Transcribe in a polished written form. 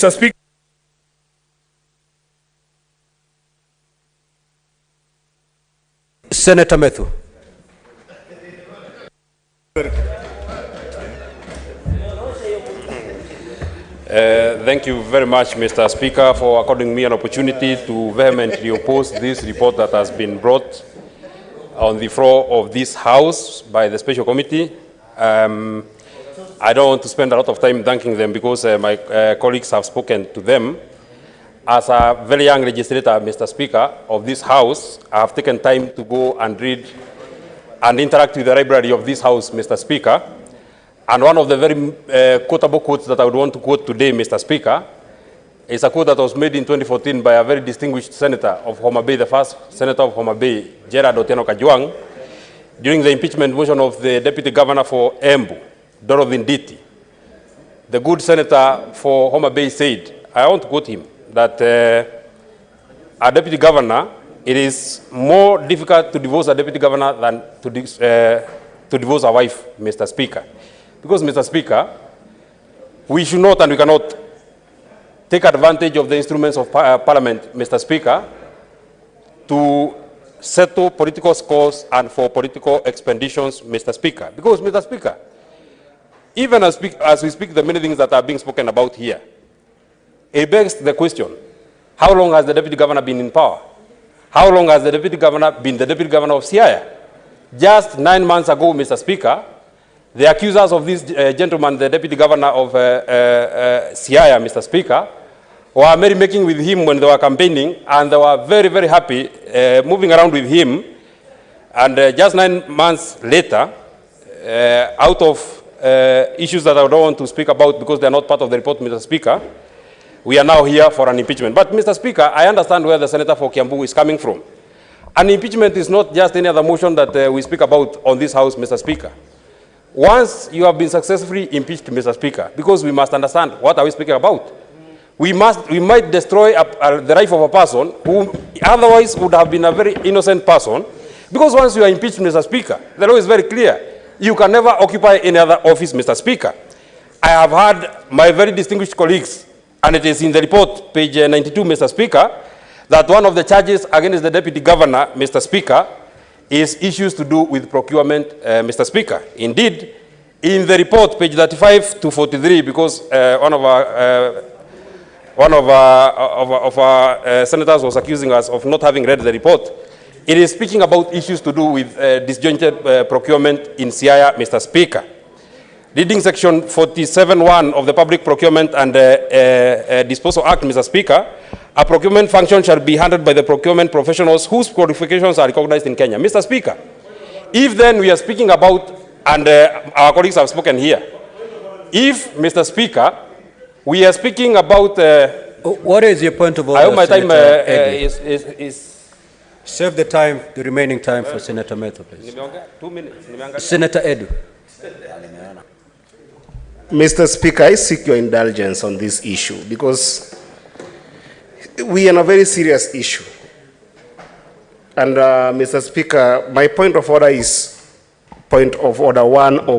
Mr. Speaker. Senator Methi. Thank you very much, Mr. Speaker, for according me an opportunity to vehemently oppose this report that has been brought on the floor of this House by the Special Committee. I don't want to spend a lot of time thanking them because my colleagues have spoken to them. As a very young legislator, Mr. Speaker, of this House, I have taken time to go and read and interact with the library of this House, Mr. Speaker. And one of the very quotable quotes that I would want to quote today, Mr. Speaker, is a quote that was made in 2014 by a very distinguished senator of Homa Bay, the first senator of Homa Bay, Gerard Otieno Kajwang, during the impeachment motion of the deputy governor for Embu, Dorothy Nditi. The good senator for Homa Bay said, I want to quote him, that a deputy governor, it is more difficult to divorce a deputy governor than to divorce a wife, Mr. Speaker. Because, Mr. Speaker, we should not and we cannot take advantage of the instruments of Parliament, Mr. Speaker, to settle political scores and for political expeditions, Mr. Speaker. Because, Mr. Speaker, even as we speak the many things that are being spoken about here, it begs the question, how long has the deputy governor been in power? How long has the deputy governor been the deputy governor of Siaya? Just 9 months ago, Mr. Speaker, the accusers of this gentleman, the deputy governor of Siaya, Mr. Speaker, were merrymaking with him when they were campaigning, and they were very, very happy moving around with him. And just 9 months later, out of issues that I don't want to speak about because they are not part of the report, Mr. Speaker, we are now here for an impeachment. But, Mr. Speaker, I understand where the senator for Kiambu is coming from. An impeachment is not just any other motion that we speak about on this House, Mr. Speaker. Once you have been successfully impeached, Mr. Speaker, because we must understand what are we speaking about. We might destroy the life of a person who otherwise would have been a very innocent person, because once you are impeached, Mr. Speaker, the law is very clear. You can never occupy any other office, Mr. Speaker. I have heard my very distinguished colleagues, and it is in the report, page 92, Mr. Speaker, that one of the charges against the deputy governor, Mr. Speaker, is issues to do with procurement, Mr. Speaker. Indeed, in the report, page 35 to 43, because one of our senators was accusing us of not having read the report, it is speaking about issues to do with disjointed procurement in Siaya, Mr. Speaker. Reading section 47(1) of the Public Procurement and Disposal Act, Mr. Speaker, a procurement function shall be handled by the procurement professionals whose qualifications are recognized in Kenya. Mr. Speaker, if then we are speaking about, and our colleagues have spoken here, if, Mr. Speaker, we are speaking about... what is your point of order, I hope my time is... Save the time, the remaining time for Senator Methi, please. 2 minutes. Senator Edu. Mr. Speaker, I seek your indulgence on this issue because we are in a very serious issue. And Mr. Speaker, my point of order is point of order 104.